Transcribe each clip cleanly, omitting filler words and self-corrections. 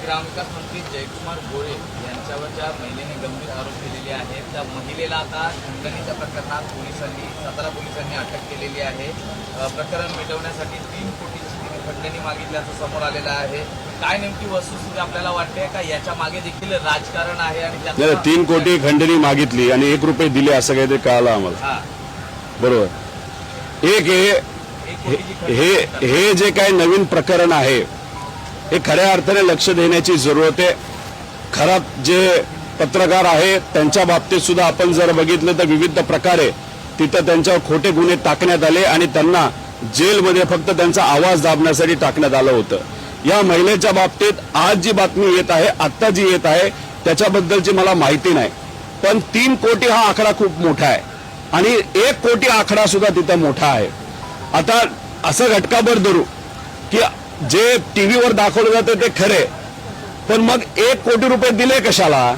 ग्रामविकास मंत्री जयकुमार गोरे यांच्यावर ज्या महिलेने गंभीर आरोप केलेले आहेत त्या महिलेला आता खंडणीच्या प्रकरणात सातारा पोलिसांनी अटक केलेली आहे। प्रकरण मिटवण्यासाठी 3 कोटीची तिने खंडणी मागितल्याचं समोर आलेलं आहे। काय नेमकी वस्तुस्थिती आपल्याला वाटते का याच्या मागे देखील राजकारण आहे? आणि 3 कोटी खंडणी मागितली आणि 1 रुपये दिले असं काहीतरी कळालं आम्हाला। बरोबर। हे जे काही नवीन प्रकरण आहे हे खऱ्या अर्थाने लक्ष देण्याची जरूरत आहे। खराब जे पत्रकार आहे त्यांच्या बाबतीत सुद्धा आपण जर बघितलं तर विविध प्रकारे तिथं त्यांच्यावर खोटे गुन्हे टाकण्यात आले आणि त्यांना जेलमध्ये फक्त त्यांचा आवाज दाबण्यासाठी टाकण्यात आलं होतं। या महिलेच्या बाबतीत आज जी बातमी येत आहे, आत्ता जी येत आहे त्याच्याबद्दलची मला माहिती नाही, पण 3 कोटी हा आकडा खूप मोठा आहे आणि 1 कोटी आकडा सुद्धा तिथं मोठा आहे। आता असं घटकाभर धरू की जे टीव्हीवर दाखवलं जातं ते खरे, पण मग 1 कोटी रुपये दिले कशाला?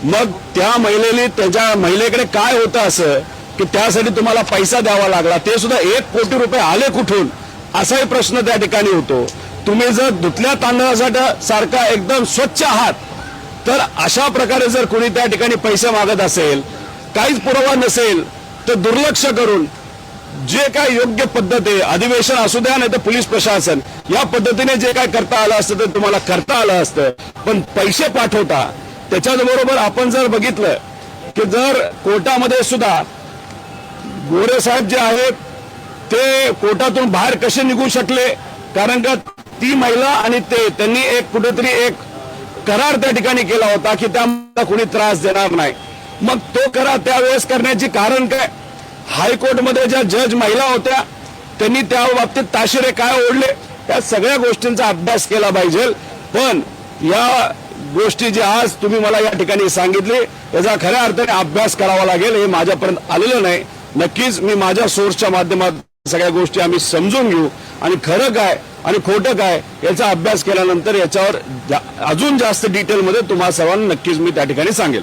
मग त्या महिलेकडे काय होतं असं की त्यासाठी तुम्हाला पैसा द्यावा लागला? ते सुद्धा 1 कोटी रुपये आले कुठून असाही प्रश्न त्या ठिकाणी होतो। तुम्ही जर धुतल्या तांदळासाठी सारखा एकदम स्वच्छ आहात तर अशा प्रकारे जर कोणी त्या ठिकाणी पैसे मागत असेल, काहीच पुरावा नसेल तर दुर्लक्ष करून जे काय योग्य पद्धत आहे, अधिवेशन असू द्या नाही तर पोलीस प्रशासन, या पद्धतीने जे काय करता आलं असतं ते तुम्हाला करता आलं असतं। पण पैसे पाठवता त्याच्याबरोबर आपण जर बघितलं की जर कोर्टामध्ये सुद्धा गोरे साहेब जे आहेत ते कोर्टातून बाहेर कसे निघू शकले, कारण का ती महिला आणि त्यांनी कुठेतरी एक करार त्या ठिकाणी केला होता की त्याला कोणी त्रास देणार नाही। मग तो करार त्यावेळेस करण्याचे कारण काय? हायकोर्टमध्ये ज्या जज महिला होत्या त्यांनी त्या बाबतीत ताशेरे काय ओढले, त्या सगळ्या गोष्टींचा अभ्यास केला पाहिजे। पण या गोष्टी जे आज तुम्ही मला या ठिकाणी सांगितले याचा खऱ्या अर्थाने अभ्यास करावा लागेल। हे माझ्यापर्यंत आलेलं नाही। नक्कीच मी माझ्या सोर्सच्या माध्यमातून सगळ्या गोष्टी आम्ही समजून घेऊ आणि खरं काय आणि खोटं काय याचा अभ्यास केल्यानंतर याच्यावर अजून जास्त डिटेलमध्ये तुम्हा सर्वांना नक्कीच मी त्या ठिकाणी सांगेल।